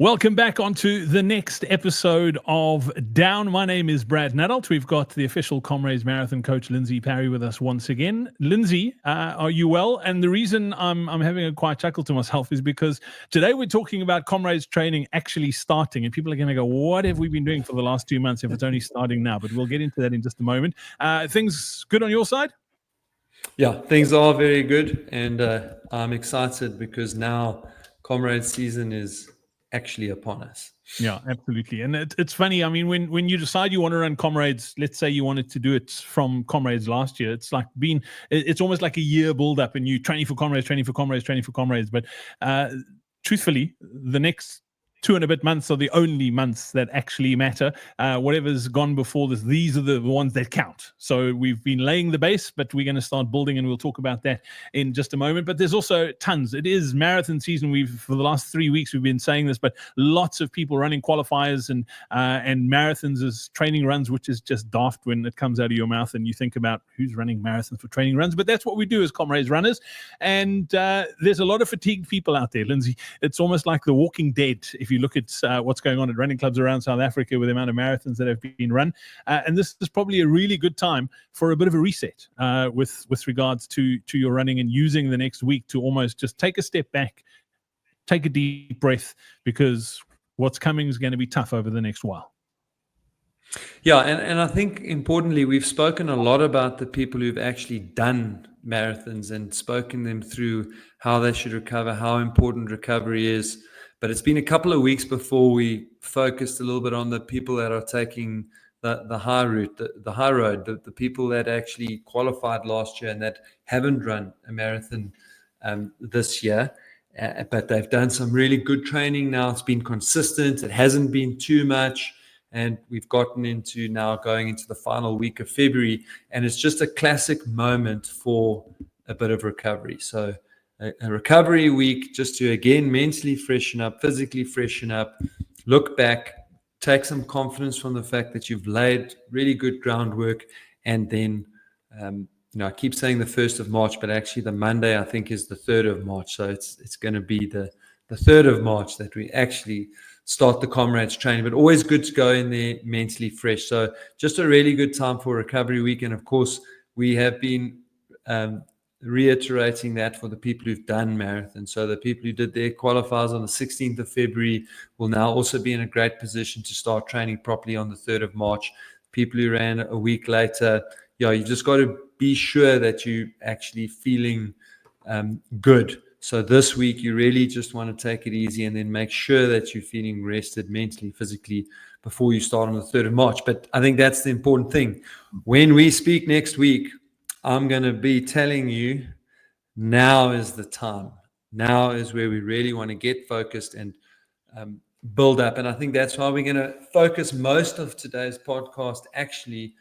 Welcome back onto the next episode of Down. My name is Brad Nadalt. We've got the official Comrades Marathon coach, Lindsey Parry, with us once again. Lindsey, are you well? And the reason I'm having a quiet chuckle to myself is because today we're talking about Comrades training actually starting. And people are going to go, what have we been doing for the last 2 months if it's only starting now? But we'll get into that in just a moment. Things good on your side? Yeah, things are very good. And I'm excited because now Comrades season is actually upon us. Yeah, absolutely. And it's funny. I mean, when you decide you want to run Comrades, let's say you wanted to do it from Comrades last year, it's almost like a year build up and you training for Comrades. But truthfully, the next 2 and a bit months are the only months that actually matter. Whatever's gone before this, these are the ones that count. So we've been laying the base, but we're going to start building, and we'll talk about that in just a moment. But there's also tons. It is marathon season. For the last 3 weeks, we've been saying this, but lots of people running qualifiers and marathons as training runs, which is just daft when it comes out of your mouth and you think about who's running marathons for training runs. But that's what we do as Comrades runners. And there's a lot of fatigued people out there, Lindsey. It's almost like The Walking Dead. If you look at what's going on at running clubs around South Africa with the amount of marathons that have been run. And this is probably a really good time for a bit of a reset with regards to your running, and using the next week to almost just take a step back, take a deep breath, because what's coming is going to be tough over the next while. Yeah, and I think importantly, we've spoken a lot about the people who've actually done marathons and spoken them through how they should recover, how important recovery is. But it's been a couple of weeks before we focused a little bit on the people that are taking the high route, the high road, the people that actually qualified last year and that haven't run a marathon this year. But they've done some really good training now. It's been consistent. It hasn't been too much. And we've gotten into now going into the final week of February. And it's just a classic moment for a bit of recovery. So a recovery week just to, again, mentally freshen up, physically freshen up, look back, take some confidence from the fact that you've laid really good groundwork. And then, I keep saying the 1st of March, but actually the Monday, I think, is the 3rd of March. So it's going to be the 3rd of March that we actually start the Comrades training, but always good to go in there mentally fresh. So just a really good time for recovery week. And of course, we have been reiterating that for the people who've done marathons. So the people who did their qualifiers on the 16th of February will now also be in a great position to start training properly on the 3rd of March. People who ran a week later, you just got to be sure that you're actually feeling good. So this week, you really just want to take it easy and then make sure that you're feeling rested mentally, physically, before you start on the 3rd of March. But I think that's the important thing. When we speak next week, I'm going to be telling you now is the time. Now is where we really want to get focused and build up. And I think that's why we're going to focus most of today's podcast actually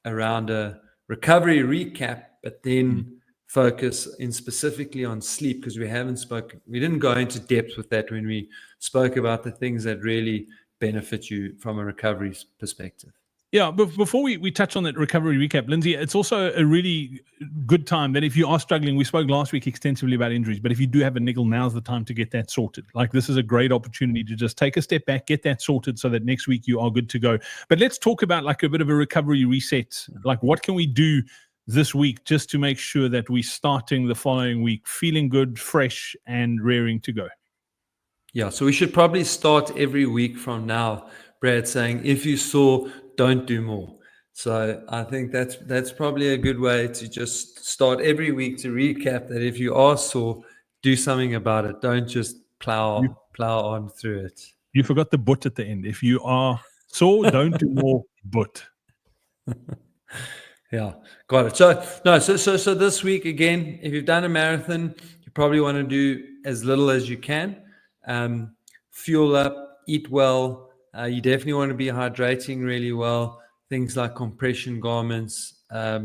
around a recovery recap, but then focus in specifically on sleep, because we didn't go into depth with that when we spoke about the things that really benefit you from a recovery perspective. Yeah, but before we touch on that recovery recap, Lindsey, it's also a really good time that if you are struggling, we spoke last week extensively about injuries, but if you do have a niggle, now's the time to get that sorted. Like, this is a great opportunity to just take a step back, get that sorted so that next week you are good to go. But let's talk about like a bit of a recovery reset. Like, what can we do this week just to make sure that we're starting the following week feeling good, fresh, and raring to go? Yeah, so we should probably start every week from now, Brad, saying if you saw, don't do more. So I think that's probably a good way to just start every week to recap that if you are sore, do something about it. Don't just plow on through it. You forgot the but at the end. If you are sore, don't do more, but. Yeah, got it. So this week, again, if you've done a marathon, you probably want to do as little as you can. Fuel up, eat well. You definitely want to be hydrating really well. Things like compression garments are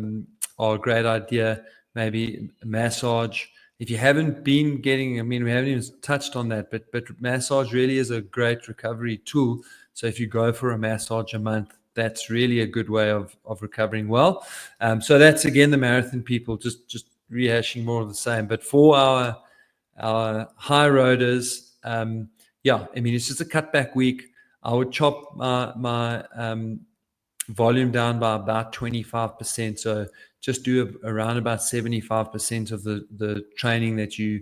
a great idea. Maybe a massage. If you haven't been getting, we haven't even touched on that, but massage really is a great recovery tool. So if you go for a massage a month, that's really a good way of recovering well. So that's, again, the marathon people, just rehashing more of the same. But for our high roaders, yeah, I mean, it's just a cutback week. I would chop my volume down by about 25%. So just do around about 75% of the training that you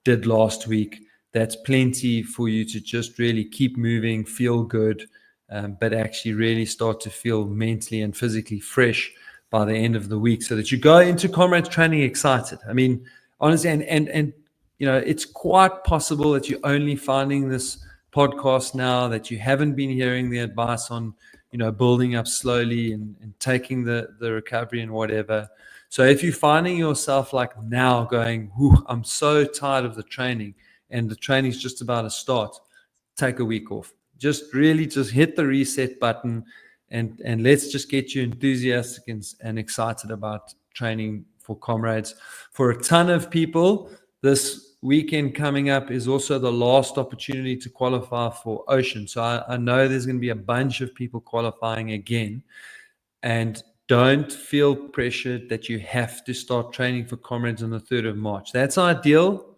did last week. That's plenty for you to just really keep moving, feel good, but actually really start to feel mentally and physically fresh by the end of the week, so that you go into Comrades training excited. I mean, honestly, and you know, it's quite possible that you're only finding this podcast now, that you haven't been hearing the advice on, you know, building up slowly and taking the recovery and whatever. So if you're finding yourself like now going, I'm so tired of the training and the training's just about to start, take a week off. Just really just hit the reset button and let's just get you enthusiastic and excited about training for Comrades. For a ton of people, this weekend coming up is also the last opportunity to qualify for Ocean. So I know there's going to be a bunch of people qualifying again, and don't feel pressured that you have to start training for Comrades on the 3rd of March. That's ideal,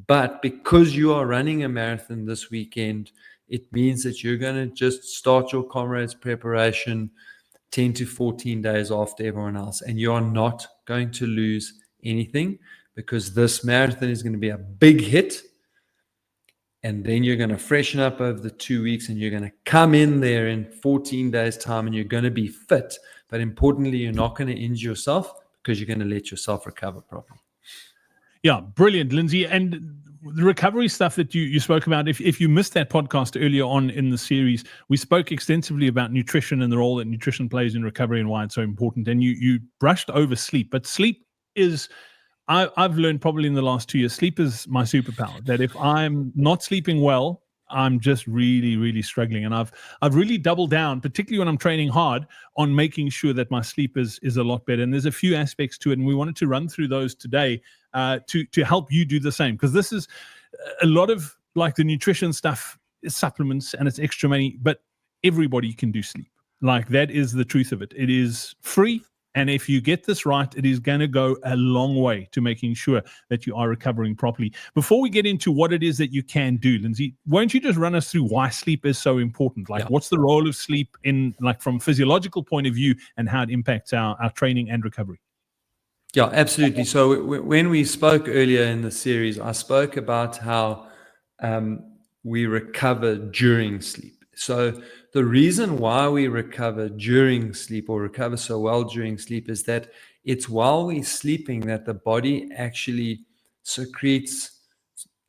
but because you are running a marathon this weekend, it means that you're going to just start your Comrades preparation 10 to 14 days after everyone else, and you are not going to lose anything, because this marathon is going to be a big hit, and then you're going to freshen up over the 2 weeks, and you're going to come in there in 14 days time, and you're going to be fit. But importantly, you're not going to injure yourself, because you're going to let yourself recover properly. Yeah, brilliant, Lindsey. And the recovery stuff that you spoke about, if you missed that podcast earlier on in the series, we spoke extensively about nutrition and the role that nutrition plays in recovery and why it's so important. And you brushed over sleep, but sleep is, I've learned probably in the last 2 years, sleep is my superpower. That if I'm not sleeping well, I'm just really, really struggling. And I've really doubled down, particularly when I'm training hard, on making sure that my sleep is a lot better. And there's a few aspects to it, and we wanted to run through those today to help you do the same. Because this is a lot of, like, the nutrition stuff is supplements and it's extra money, but everybody can do sleep. Like, that is the truth of it. It is free. And if you get this right, it is going to go a long way to making sure that you are recovering properly. Before we get into what it is that you can do, Lindsey, won't you just run us through why sleep is so important? Like, what's the role of sleep in, like, from a physiological point of view, and how it impacts our training and recovery? Yeah, absolutely. So when we spoke earlier in the series, I spoke about how we recover during sleep. So the reason why we recover during sleep, or recover so well during sleep, is that it's while we're sleeping that the body actually secretes,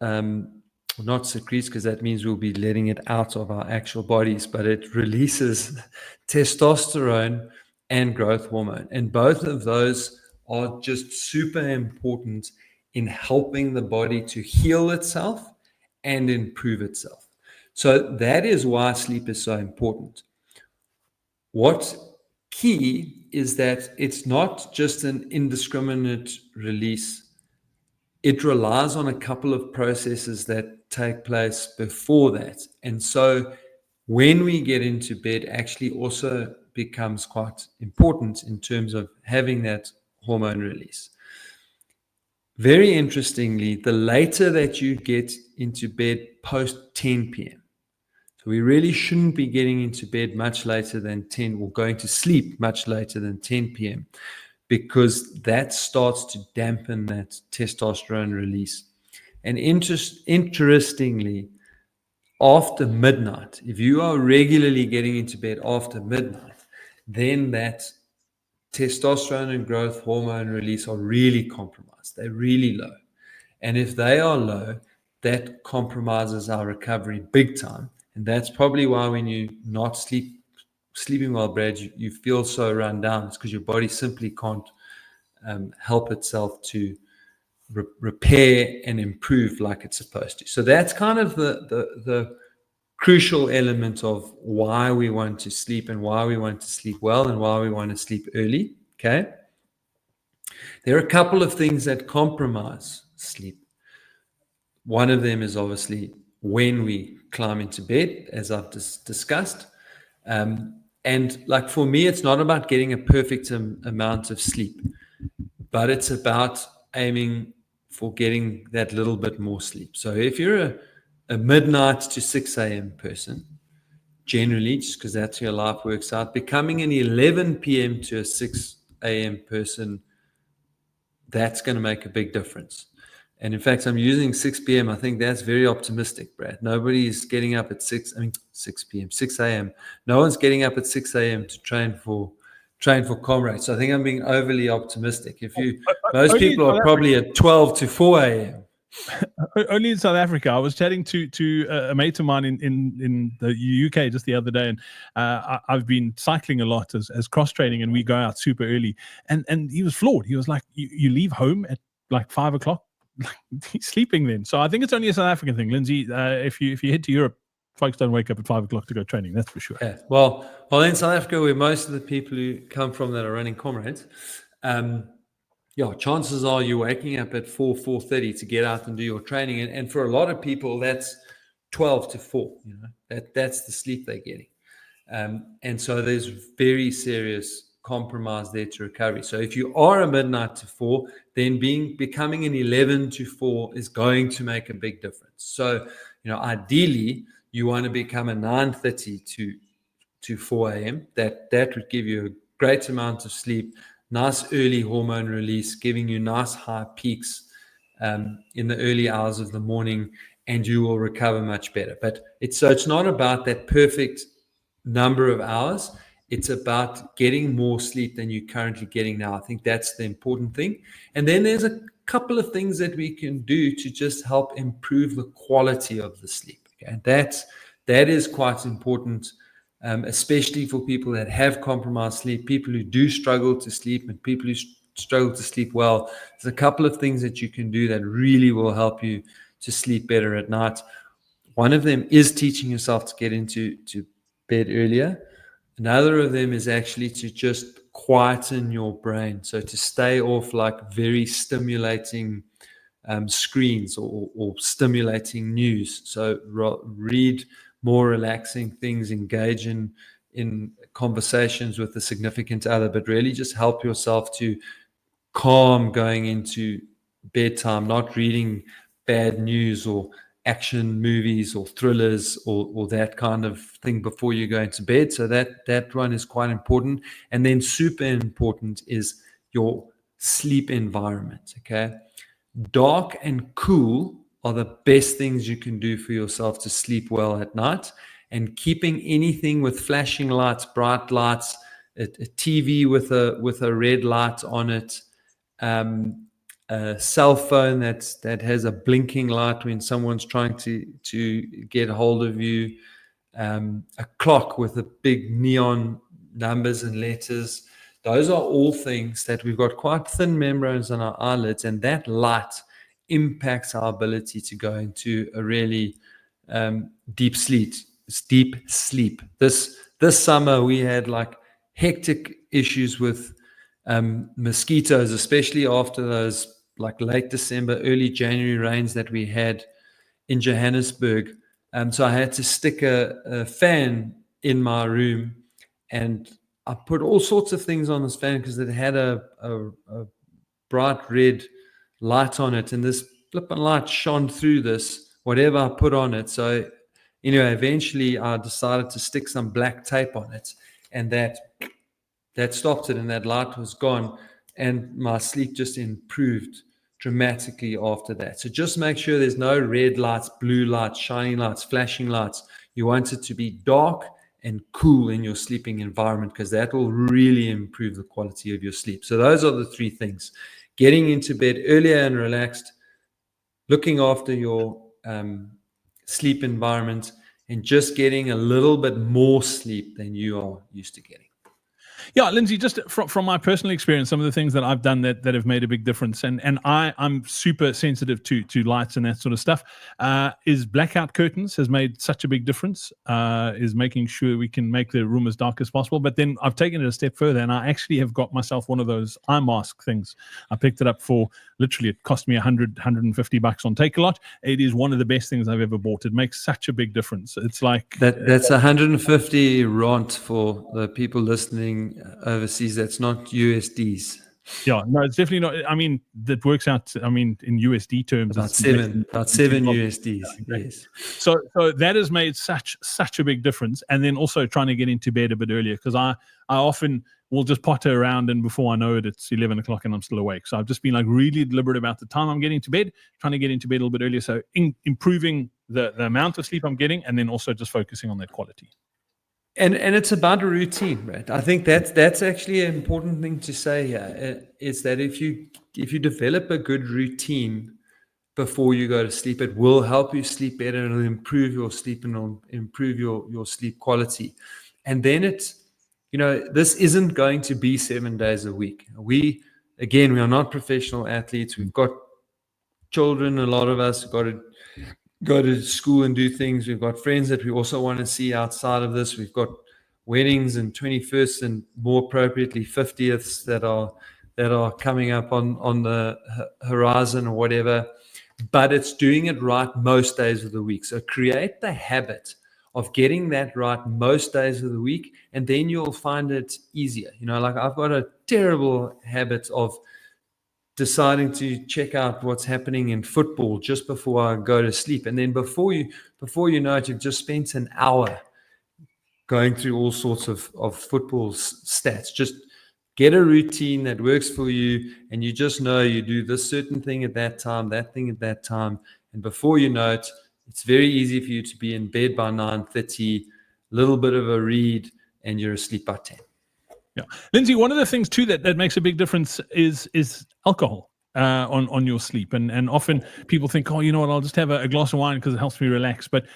not secretes, because that means we'll be letting it out of our actual bodies, but it releases testosterone and growth hormone. And both of those are just super important in helping the body to heal itself and improve itself. So that is why sleep is so important. What's key is that it's not just an indiscriminate release. It relies on a couple of processes that take place before that. And so when we get into bed, actually also becomes quite important in terms of having that hormone release. Very interestingly, the later that you get into bed post 10 p.m., so we really shouldn't be getting into bed much later than 10, or going to sleep much later than 10 p.m., because that starts to dampen that testosterone release. And interestingly, after midnight, if you are regularly getting into bed after midnight, then that testosterone and growth hormone release are really compromised. They're really low. And if they are low, that compromises our recovery big time. And that's probably why when you're not sleeping well, Brad, you feel so run down. It's because your body simply can't help itself to repair and improve like it's supposed to. So that's kind of the crucial element of why we want to sleep, and why we want to sleep well, and why we want to sleep early. Okay. There are a couple of things that compromise sleep. One of them is obviously when we climb into bed, as I've discussed. And like, for me, it's not about getting a perfect amount of sleep, but it's about aiming for getting that little bit more sleep. So if you're a midnight to 6 a.m. person, generally, just because that's how your life works out. Becoming an 11 p.m. to a 6 a.m. person, that's going to make a big difference. And in fact, I'm using 6 p.m. I think that's very optimistic, Brad. Nobody's getting up at 6 p.m., 6 a.m. No one's getting up at 6 a.m. to train for Comrades. So I think I'm being overly optimistic. Most people are probably at 12 to 4 a.m. Only in South Africa. I was chatting to a mate of mine in the UK just the other day, and I've been cycling a lot as cross training, and we go out super early. And he was floored. He was like, "You leave home at like 5 o'clock? He's sleeping then." So I think it's only a South African thing, Lindsey. If you head to Europe, folks don't wake up at 5 o'clock to go training. That's for sure. Yeah. Well, in South Africa, where most of the people who come from that are running Comrades, chances are you're waking up at 4:30 to get out and do your training. And for a lot of people, that's 12 to 4. That's the sleep they're getting. And so there's very serious compromise there to recovery. So if you are a midnight to 4, then becoming an 11 to 4 is going to make a big difference. So, ideally, you want to become a 9:30 to 4 a.m. That would give you a great amount of sleep, nice early hormone release, giving you nice high peaks in the early hours of the morning, and you will recover much better. But it's not about that perfect number of hours. It's about getting more sleep than you're currently getting now. I think that's the important thing. And then there's a couple of things that we can do to just help improve the quality of the sleep. Okay? And that is quite important, especially for people that have compromised sleep, people who do struggle to sleep, and people who struggle to sleep well. There's a couple of things that you can do that really will help you to sleep better at night. One of them is teaching yourself to get into bed earlier. Another of them is actually to just quieten your brain. So to stay off like very stimulating screens or stimulating news. So read more relaxing things, engage in conversations with a significant other, but really just help yourself to calm going into bedtime, not reading bad news or action movies or thrillers or that kind of thing before you go into bed. So that one is quite important. And then super important is your sleep environment. Okay. Dark and cool are the best things you can do for yourself to sleep well at night. And keeping anything with flashing lights, bright lights, a TV with a red light on it, a cell phone that has a blinking light when someone's trying to get hold of you, a clock with a big neon numbers and letters. Those are all things that we've got quite thin membranes on our eyelids, and that light impacts our ability to go into a really deep sleep. This summer we had like hectic issues with mosquitoes, especially after those like late December, early January rains that we had in Johannesburg. So I had to stick a fan in my room, and I put all sorts of things on this fan because it had a bright red light on it, and this flipping light shone through this, whatever I put on it. So, eventually I decided to stick some black tape on it, and that stopped it, and that light was gone, and my sleep just improved dramatically after that. So just make sure there's no red lights, blue lights, shining lights, flashing lights. You want it to be dark and cool in your sleeping environment, because that will really improve the quality of your sleep. So those are the three things: getting into bed earlier and relaxed, looking after your sleep environment, and just getting a little bit more sleep than you are used to getting. Yeah, Lindsey, just from my personal experience, some of the things that I've done that have made a big difference, and I'm super sensitive to lights and that sort of stuff, is blackout curtains has made such a big difference, is making sure we can make the room as dark as possible. But then I've taken it a step further, and I actually have got myself one of those eye mask things. I picked it up for, literally, it cost me $150 on Takealot. It is one of the best things I've ever bought. It makes such a big difference. It's like... That's 150 rand for the people listening overseas. That's not USDs. Yeah, no, it's definitely not. I mean, that works out. I mean, in USD terms, About it's seven USDs. exactly. Yes. So that has made such a big difference. And then also trying to get into bed a bit earlier, because I often will just potter around, and before I know it, it's 11 o'clock and I'm still awake. So I've just been like really deliberate about the time I'm getting to bed, trying to get into bed a little bit earlier. So improving the amount of sleep I'm getting, and then also just focusing on that quality. And it's about a routine, right? I think that's actually an important thing to say here, is that if you develop a good routine before you go to sleep, it will help you sleep better, and it'll improve your sleep, and it'll improve your sleep quality. And then this isn't going to be 7 days a week. We are not professional athletes. We've got children, a lot of us have got to go to school and do things. We've got friends that we also want to see outside of this. We've got weddings and 21st and more appropriately 50ths that are coming up on the horizon or whatever. But it's doing it right most days of the week. So create the habit of getting that right most days of the week, and then you'll find it easier. Like I've got a terrible habit of deciding to check out what's happening in football just before I go to sleep. And then before you know it, you've just spent an hour going through all sorts of football stats. Just get a routine that works for you, and you just know you do this certain thing at that time, that thing at that time. And before you know it, it's very easy for you to be in bed by 9:30, a little bit of a read, and you're asleep by 10. Yeah, Lindsey, one of the things too that makes a big difference is alcohol on your sleep, and often people think, oh, you know what, I'll just have a glass of wine because it helps me relax. But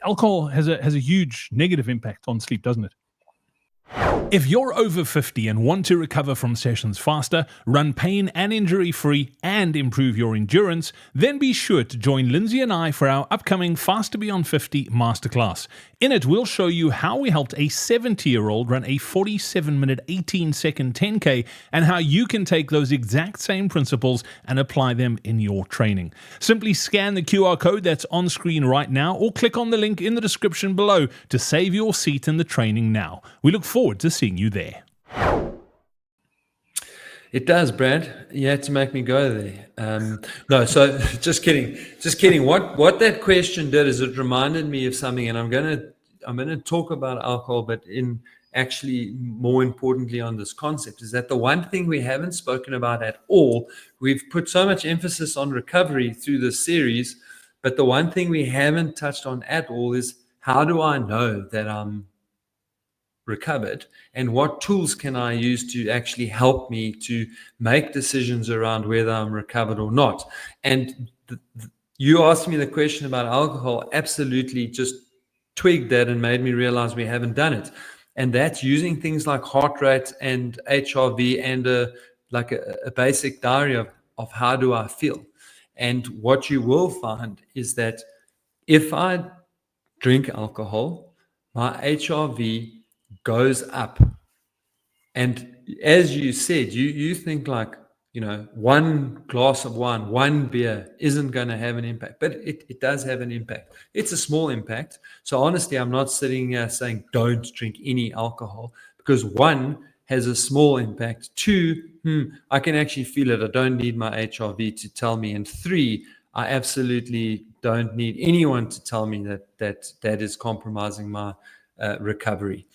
alcohol has a huge negative impact on sleep, doesn't it? If you're over 50 and want to recover from sessions faster, run pain and injury free, and improve your endurance, then be sure to join Lindsey and I for our upcoming Faster Beyond 50 Masterclass. In it, we'll show you how we helped a 70-year-old run a 47-minute, 18-second 10K, and how you can take those exact same principles and apply them in your training. Simply scan the QR code that's on screen right now, or click on the link in the description below to save your seat in the training now. We look forward to seeing you there. It does, Brad. You had to make me go there. No, so just kidding. What that question did is it reminded me of something, and I'm gonna talk about alcohol, but in actually more importantly on this concept, is that the one thing we haven't spoken about at all, we've put so much emphasis on recovery through this series, but the one thing we haven't touched on at all is, how do I know that I'm recovered, and what tools can I use to actually help me to make decisions around whether I'm recovered or not? And you asked me the question about alcohol, absolutely just twigged that and made me realize we haven't done it. And that's using things like heart rate and HRV and a basic diary of how do I feel. And what you will find is that if I drink alcohol, my HRV goes up. And as you said, you think like, one glass of wine, one beer isn't going to have an impact, but it does have an impact. It's a small impact. So honestly, I'm not sitting here saying don't drink any alcohol, because one has a small impact. Two, I can actually feel it. I don't need my HRV to tell me. And three, I absolutely don't need anyone to tell me that is compromising my recovery.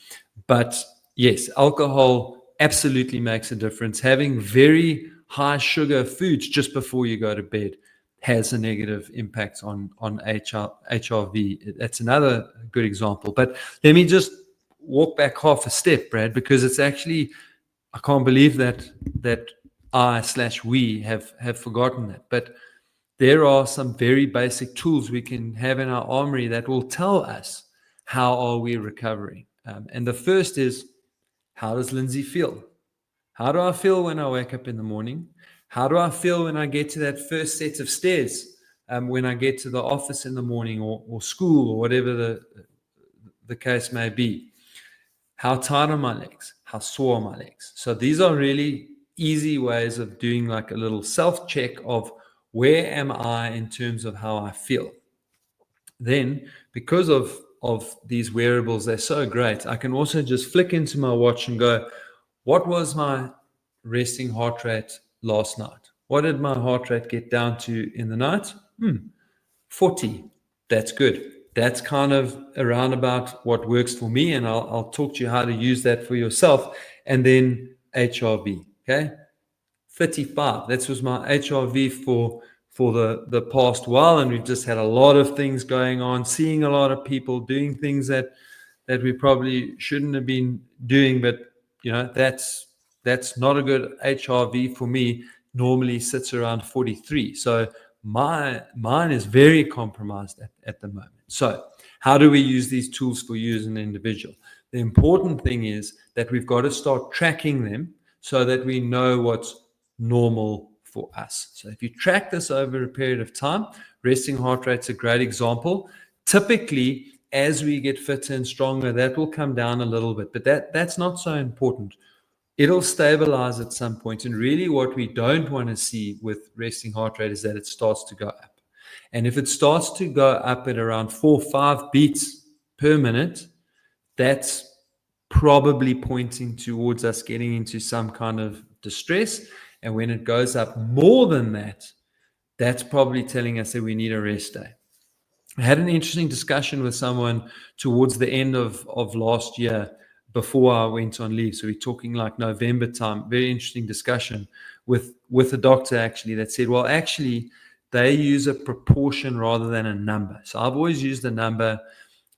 But yes, alcohol absolutely makes a difference. Having very high sugar foods just before you go to bed has a negative impact on HRV. That's another good example. But let me just walk back half a step, Brad, because it's actually, I can't believe that we have forgotten that. But there are some very basic tools we can have in our armory that will tell us how are we recovering. And the first is, how does Lindsey feel? How do I feel when I wake up in the morning? How do I feel when I get to that first set of stairs, when I get to the office in the morning, or school, or whatever the case may be? How tight are my legs? How sore are my legs? So these are really easy ways of doing like a little self-check of where am I in terms of how I feel. Then, because of these wearables, they're so great, I can also just flick into my watch and go, what was my resting heart rate last night. What did my heart rate get down to in the night? 40. That's good. That's kind of around about what works for me, and I'll talk to you how to use that for yourself. And then HRV, okay? 35. That was my HRV for the past while, and we've just had a lot of things going on, seeing a lot of people doing things that we probably shouldn't have been doing, but that's not a good HRV for me. Normally sits around 43. So mine is very compromised at the moment. So how do we use these tools for you as an individual? The important thing is that we've got to start tracking them so that we know what's normal for us. So if you track this over a period of time, resting heart rate's a great example. Typically, as we get fitter and stronger, that will come down a little bit, but that's not so important. It'll stabilize at some point. And really what we don't want to see with resting heart rate is that it starts to go up. And if it starts to go up at around 4 or 5 beats per minute, that's probably pointing towards us getting into some kind of distress. And when it goes up more than that, that's probably telling us that we need a rest day. I had an interesting discussion with someone towards the end of last year before I went on leave. So we're talking like November time. Very interesting discussion with a doctor actually that said, well, actually, they use a proportion rather than a number. So I've always used a number,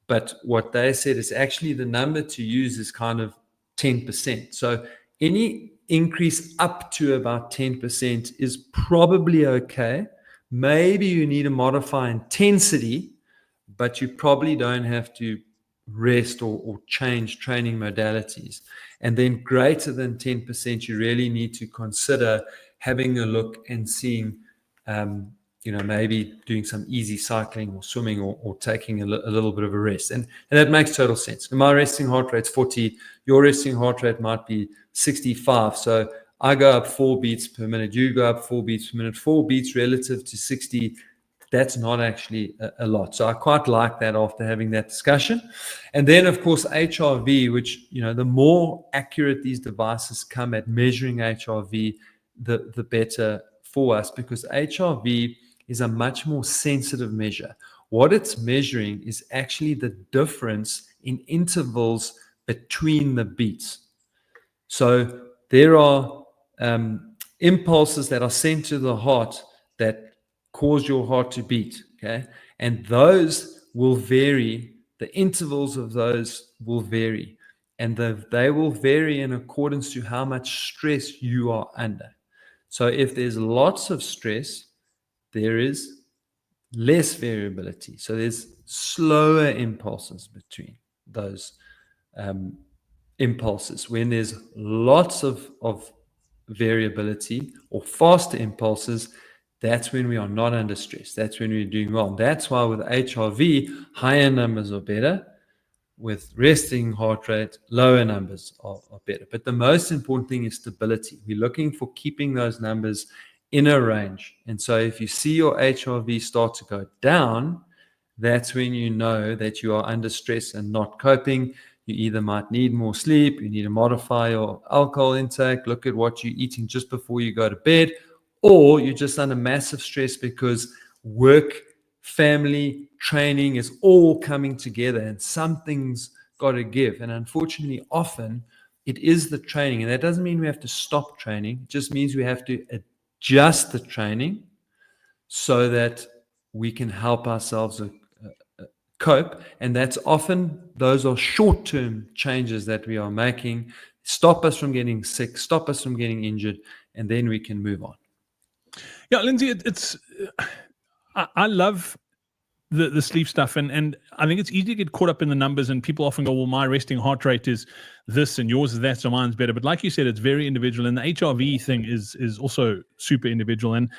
but what they said is actually the number to use is kind of 10%. So any increase up to about 10% is probably okay. Maybe you need to modify intensity, but you probably don't have to rest or change training modalities. And then greater than 10%, you really need to consider having a look and seeing, maybe doing some easy cycling or swimming or taking a little bit of a rest. And that makes total sense. My resting heart rate's 40. Your resting heart rate might be 65. So I go up 4 beats per minute. You go up 4 beats per minute. 4 beats relative to 60. That's not actually a lot. So I quite like that after having that discussion. And then, of course, HRV, which, the more accurate these devices come at measuring HRV, the better for us, because HRV is a much more sensitive measure. What it's measuring is actually the difference in intervals between the beats. So there are impulses that are sent to the heart that cause your heart to beat, okay? And those will vary. The intervals of those will vary. And they will vary in accordance to how much stress you are under. So if there's lots of stress, there is less variability. So there's slower impulses between those impulses. When there's lots of variability or faster impulses, that's when we are not under stress. That's when we're doing well. That's why with HRV, higher numbers are better. With resting heart rate, lower numbers are better. But the most important thing is stability. We're looking for keeping those numbers in a range. And so if you see your HRV start to go down, that's when you know that you are under stress and not coping. You either might need more sleep, you need to modify your alcohol intake, look at what you're eating just before you go to bed, or you're just under massive stress because work, family, training is all coming together and something's got to give. And unfortunately, often it is the training. And that doesn't mean we have to stop training. It just means we have to adjust the training so that we can help ourselves cope. And that's often, those are short-term changes that we are making, stop us from getting sick, stop us from getting injured, and then we can move on. Yeah, Lindsey, I love the sleep stuff, and I think it's easy to get caught up in the numbers, and people often go, well, my resting heart rate is this and yours is that, so mine's better. But like you said, it's very individual, and the HRV thing is also super individual. And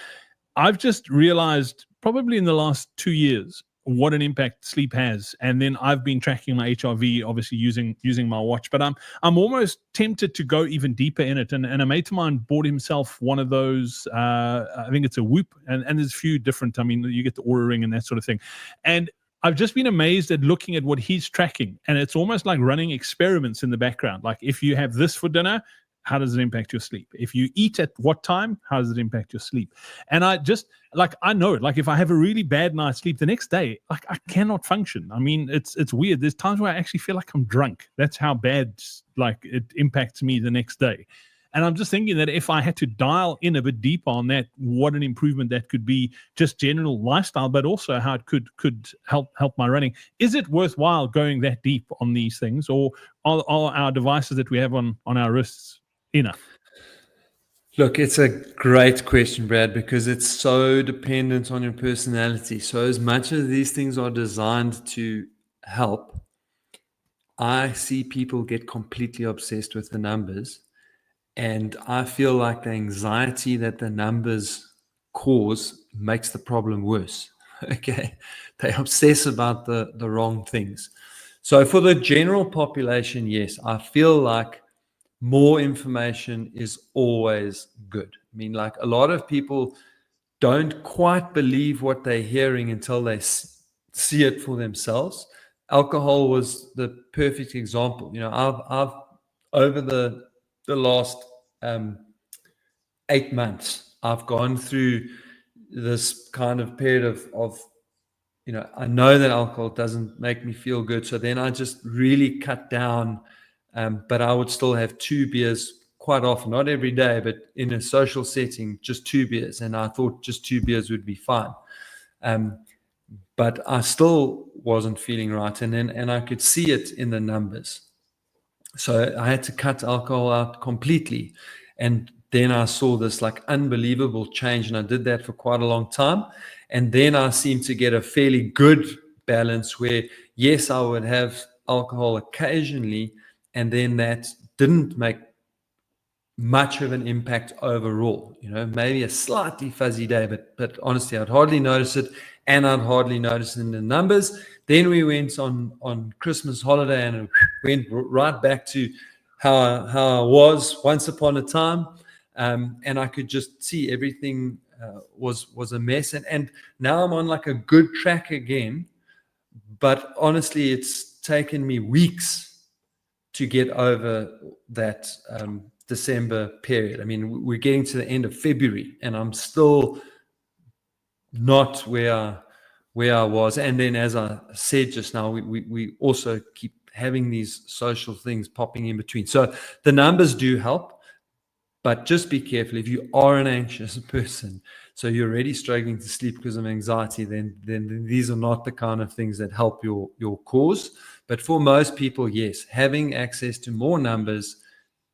I've just realized probably in the last 2 years what an impact sleep has. And then I've been tracking my HRV, obviously using my watch, but I'm almost tempted to go even deeper in it. And a mate of mine bought himself one of those, I think it's a Whoop, and there's a few different, you get the Oura Ring and that sort of thing. And I've just been amazed at looking at what he's tracking. And it's almost like running experiments in the background. Like if you have this for dinner, how does it impact your sleep? If you eat at what time, how does it impact your sleep? And I just, like, I know it. Like, if I have a really bad night's sleep, the next day, like, I cannot function. I mean, it's weird. There's times where I actually feel like I'm drunk. That's how bad, like, it impacts me the next day. And I'm just thinking that if I had to dial in a bit deeper on that, what an improvement that could be, just general lifestyle, but also how it could help my running. Is it worthwhile going that deep on these things, or are our devices that we have on our wrists enough? Look, it's a great question, Brad, because it's so dependent on your personality. So as much as these things are designed to help, I see people get completely obsessed with the numbers. And I feel like the anxiety that the numbers cause makes the problem worse. Okay. They obsess about the wrong things. So for the general population, yes, I feel like more information is always good. I mean, like, a lot of people don't quite believe what they're hearing until they see it for themselves. Alcohol was the perfect example. I've over the last 8 months, I've gone through this kind of period of I know that alcohol doesn't make me feel good. So then I just really cut down, but I would still have 2 beers quite often, not every day, but in a social setting, just 2 beers. And I thought just 2 beers would be fine. But I still wasn't feeling right. And I could see it in the numbers. So I had to cut alcohol out completely. And then I saw this like unbelievable change. And I did that for quite a long time. And then I seemed to get a fairly good balance where, yes, I would have alcohol occasionally. And then that didn't make much of an impact overall. Maybe a slightly fuzzy day, but honestly, I'd hardly notice it, and I'd hardly notice it in the numbers. Then we went on Christmas holiday, and it went right back to how I was once upon a time, and I could just see everything was a mess, and now I'm on like a good track again. But honestly, it's taken me weeks to get over that December period. I mean, we're getting to the end of February, and I'm still not where I was. And then, as I said just now, we also keep having these social things popping in between. So the numbers do help, but just be careful. If you are an anxious person, so you're already struggling to sleep because of anxiety, then these are not the kind of things that help your cause. But for most people, yes, having access to more numbers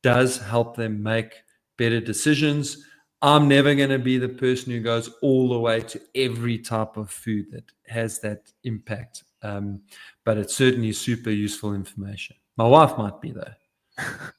does help them make better decisions. I'm never going to be the person who goes all the way to every type of food that has that impact. But it's certainly super useful information. My wife might be, though.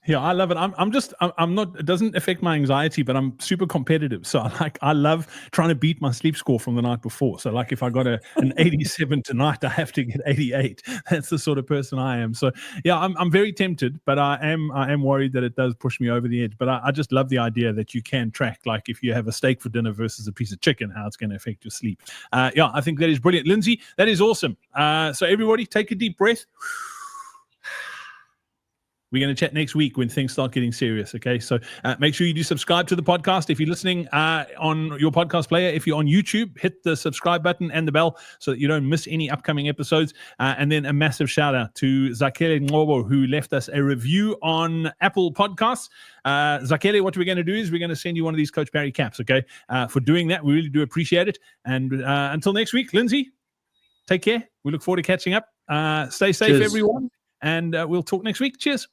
Yeah, I love it. I'm not, it doesn't affect my anxiety, but I'm super competitive. So I love trying to beat my sleep score from the night before. So like if I got an 87 tonight, I have to get 88. That's the sort of person I am. So yeah, I'm very tempted, but I am worried that it does push me over the edge. But I just love the idea that you can track, like if you have a steak for dinner versus a piece of chicken, how it's going to affect your sleep. Yeah, I think that is brilliant. Lindsey, that is awesome. So everybody take a deep breath. We're going to chat next week when things start getting serious, okay? So make sure you do subscribe to the podcast. If you're listening on your podcast player, if you're on YouTube, hit the subscribe button and the bell so that you don't miss any upcoming episodes. And then a massive shout out to Zakele Ngobo, who left us a review on Apple Podcasts. Zakele, what we're going to do is we're going to send you one of these Coach Barry caps, okay? For doing that, we really do appreciate it. And until next week, Lindsey, take care. We look forward to catching up. Stay safe, Cheers, everyone. And we'll talk next week. Cheers.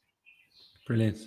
Brilliant.